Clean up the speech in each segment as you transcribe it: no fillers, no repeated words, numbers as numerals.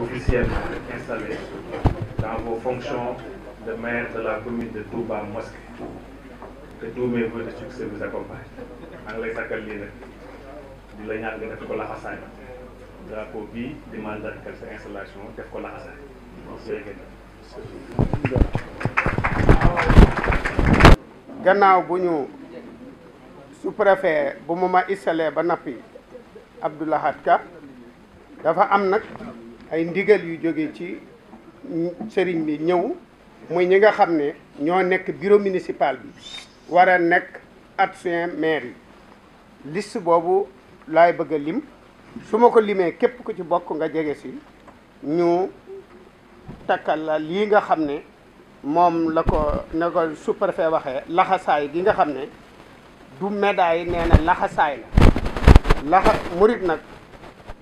officiellement installé dans vos fonctions de maire de la commune de Touba Mosquée. Que tous mes vœux de succès vous accompagnent. maa ngi lay sakkal lii nag di la ñaan nga def ko laxasaay drapeau bii di mandargal sa installation def ko laxasaay. gannaaw bu ñu sous-préfet bu mu ma installé ba nappi Abdou Lahad Ka dafa am nag ay ndigal yu jóge ci sëriñ bi ñëw muy ñi nga xam ne ñoo nekk bureau municipal bi war a nekk adjoint maire yi liste boobu laay bëgg a lim su ma ko limee képp ku ci bokk nga jege si ñu takkal la lii nga xam ne moom la ko na ko sous-préfet waxee laxasaay gi nga xam ne du médaille nee na laxasaay la murit nag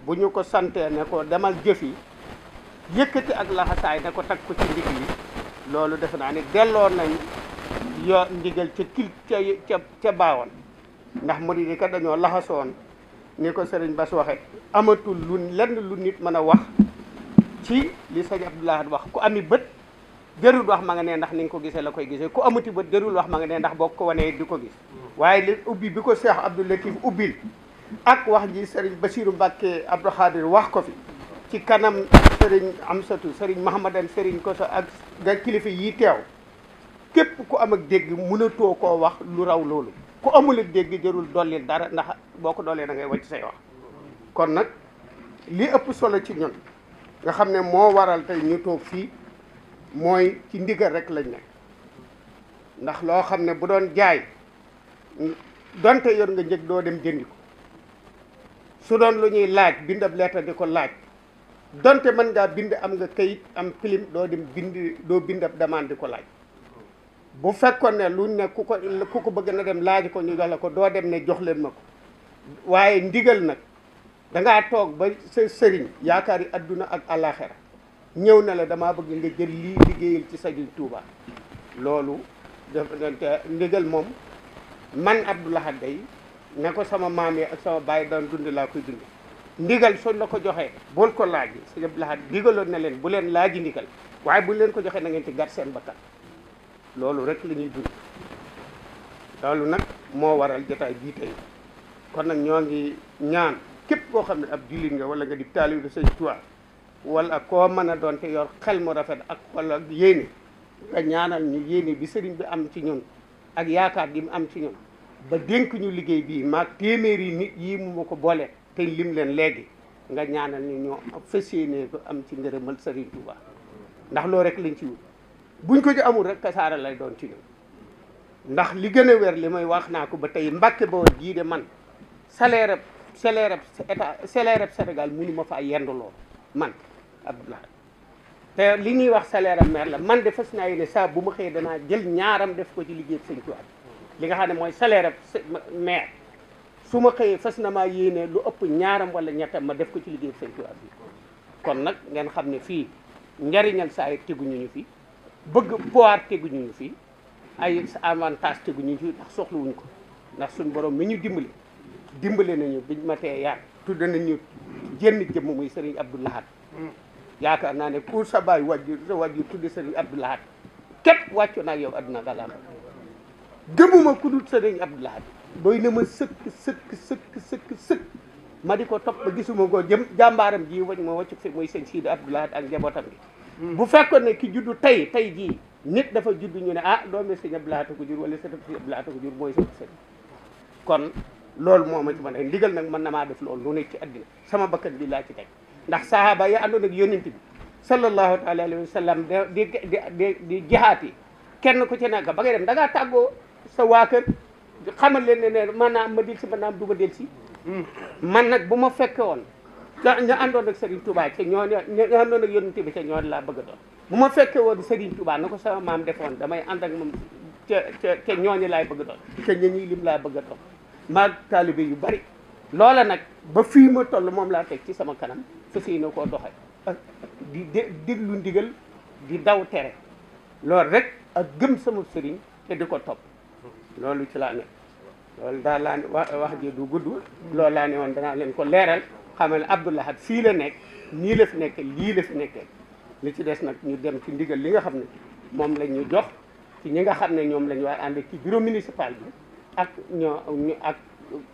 bu ñu ko santee ne ko demal jëfi yëkkati ak laxasaay ne ko tag ko ci ndig yi loolu defe naa ne delloo nañ yoo ndigal ca baawoon ndax murit yi kat dañoo laxasoon ni ko sëriñ Bass waxe amatul lenn lu nit mën a wax ci li sëñ Abdou Lahad wax ku ami bët jërul wax ma nga ne ndax ni nga ko gisee la koy gisee ku amuti bët jërul wax ma nga ne ndax boo ko wanee di ko gis waaye li ubbi bi ko Cheikh Abdou Latif ubbil ak wax ji sëriñ Bassirou Mbacké Abdou Khadir wax ko fi ci kanam sëriñ Amsatou sëriñ Mahamadan sëriñ Koso ak ga kilifa yi teew képp ku am ak dégg mënatoo koo wax lu raw loolu ku amul ak dégg jërul dolli dara ndax boo ko dollee da ngay wàcc say wax kon nag li ëpp solo ci ñun nga xam ne moo waral tey ñu toog fii mooy ci ndigal rek lañ nekk ndax loo xam ne bu doon jaay donte yor nga njëg doo dem jëndi ko su doon lu ñuy laaj bind ab lettre di ko laaj donte mën ngaa bind am nga kayit am pilim doo dem doo bind ab demande di ko laaj bu fekkoon ne lu ne ku ko bëgg na dem laaj ko ñu jox la ko doo dem ne jox leen ma ko waaye ndigal nag dangaa toog ba sa sëriñ yaakaar yi adduna ak àllaaxira ñëw na la damaa bëgg nga jël lii liggéeyal ci Sëriñ Touba loolu def ndigal moom man Abdou Lahad day ne ko sama maam yi ak sama baay daan dund laa koy dund ndigal suñ la ko joxee bul ko laaj Sëriñ Abdou Lahad digaloon na leen bu leen laaji ndigal waaye bu leen ko joxee na ngeen ci gar seen bakkan loolu rek la ñuy dund loolu nag moo waral jotaay bii tey kon nag ñoo ngi ñaan képp koo xam ne ab jullit nga wala nga di taalibe de Sëriñ Touba wala koo mën a doon te yor xel mu rafet ak xol ak yéene nga ñaanal ñu yéene bi sëriñ bi am ci ñun ak yaakaar gi mu am ci ñun ba dénk ñu liggéey bii maag téeméeri nit yii mu ma ko boole te lim leen léegi nga ñaanal ñu ñoo fas yéene ko am ci ngërëmal Sëriñ Touba ndax loolu rek lañ ci wut buñ ko ci amul rek kasaara lay doon ci ñun ndax li gën a wér li may wax naa ko ba tey Mbàkke Bawol jii de man salaire Sénégal mënu ma faa yenduloo man Abdou Lahad te li ñuy wax salaire maire la man de fas naa yéene saa bu ma xëyee danaa jël ñaaram def ko ci liggéey Sëñ Tuubaa li nga xam ne mooy salaire maire su ma xëyee fas na maa yéene lu ëpp ñaaram wala ñettam ma def ko ci liggéey Sëñ Tuubaa bi kon nag ngeen xam ne fii njariñal saa yi teguñu ñu fi bëgg pouvoir teguñu ñu fi ay avantage teguñu ñu fi ndax soxlawuñ ko ndax suñ borom mi ñu dimbale nañu biñ ma tee yaar tudd nañu jenn jëmm muy Sëriñ Abdou Lahad yaakaar naa ne pour sa baay wàjju sa wàjju tudde Sëriñ Abdou Lahad képp wàccu naa yow adduna gàllam gëmuma ku dul Sëriñ Abdou Lahad doy na ma sëkk ma di ko topp ba gisuma ko jàmbaaram ji wañ ma wàccu fi muy sëñ Sidi Abdou Lahad ak njabootam gi bu fekkoon ne ki juddu tey jii nit dafa juddu ñu ne ah doomi Sëriñ Abdou Lahad ko jur wala sëriñ Abdou Lahad ko jur mooy sëriñ kon loolu moo ma ci mën a ndigal nag mën na maa def loolu lu nekk ci àddina sama bakkan bi laa ci teg ndax sahaaba yi àndoon ak yonent bi sallallahu taala alayhi wa sallam di jihaat yi kenn ku ci nekk ba ngay dem da ngaa tàggoo sa waa kër xamal leen ne maanaam ma del si maanaam du ma del si man nag bu ma fekke woon ñu àndoon ak Serigne Touba ca ñoo àndoon ak yonent bi ca ñoo laa bëgg a doon bu ma fekke woon Serigne Touba na ko sama maam defoon damay ànd ak moom ca ñooñu laay bëgg a doon ca ñi lim laa bëgg a doon maag taalibe yu bari loola nag ba fii ma toll moom laa teg ci sama kanam fas yéene koo doxe di déglu ndigal di daw tere loolu rek ak gëm sama sëriñ te di ko topp loolu ci laa ne loolu daal laa ne wax ji du gudd loolu laa ne woon danaa leen ko leeral xamal Abdou Lahad fii la nekk nii la fi nekkee lii la fi nekkee li ci des nag ñu dem ci ndigal li nga xam ne moom la ñu jox ci ñi nga xam ne ñoom la ñu war ànd ci bureau municipal bi ak ak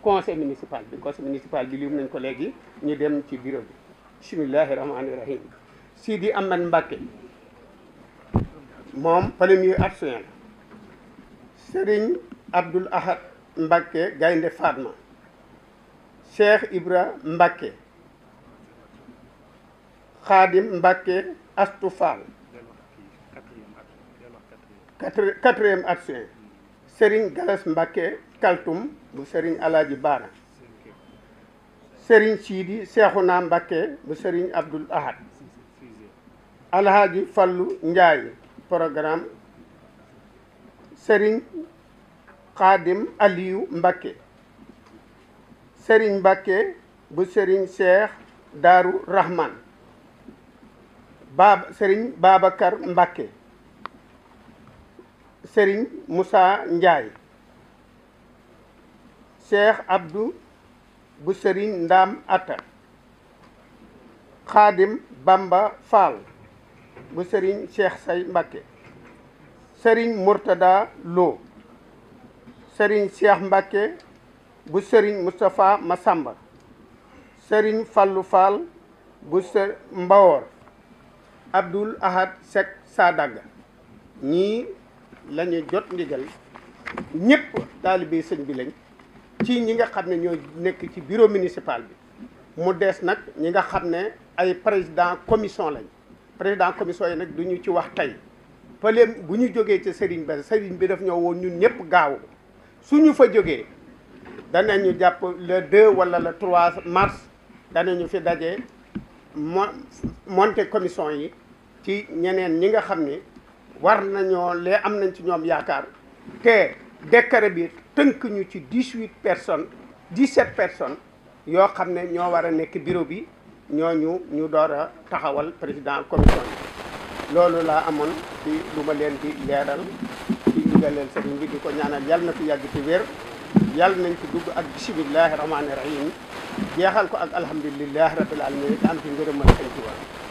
conseil municipal bi lim nañ ko léegi ñu dem ci bureau bi. bismillahi rahmaani rahim. Sidi Ahmed Mbacké moom premier adjoint la. Serigne Abdoul Ahad Mbacké Gaynde Fatma. Cheikh Ibra Mbacké. Khadim Mbacké Astou Fall. quatrième adjoint. Serigne Galas Mbacké Kaltum bu Serigne Alaaji Baara. Serigne Sidi Cheikhouna Mbacké bu Serigne Abdoul Ahad. Alhaji Fallu Ndiaye programme. Serigne Khadim Aliou Mbacké. Serigne Mbacké bu Serigne Cheikh Darou Rahman. Serigne Babacar Mbacké. Serigne Moussa Ndiaye. Cheikh Abdou bu Serigne Ndam Atta. Khadim Bamba Fall bu Serigne Cheikh Say Mbacké. Serigne Mourtada Lo. Serigne Cheikh Mbacké bu Serigne Moustapha Massamba. Serigne Fallou Fall bu Mbawor. Abdoul Ahad Seck Sadaga. ñii la ñu jot ndigal ñëpp taalibe sëñ bi lañ ci ñi nga xam ne ñoo nekk ci bureau municipal bi mu des nag ñi nga xam ne ay président commission lañ président commission yi nag du ñu ci wax tey pële bu ñu jógee ci sëriñ bi daf ñoo woon ñun ñëpp gaaw suñu fa jógee danañu jàpp le 2 wala le 3 mars danañu fi daje monter commission yi ci ñeneen ñi nga xam ne war nañoo lee am nañ ci ñoom yaakaar te décret bi tënk ñu ci 18 personnes 17 personnes yoo xam ne ñoo war a nekk bureau bi ñooñu ñu door a taxawal président commission bi loolu laa amoon ci lu ma leen di leeral ci ndigaleel sëriñ bi di ko ñaanal yàlla na fi yàgg ci wér yàlla nañ ci dugg ak bisimillahi rahmaani rahim jeexal ko ak alhamdulilahi rabbil alamin am ci ngërëmal sëñ Tuubaa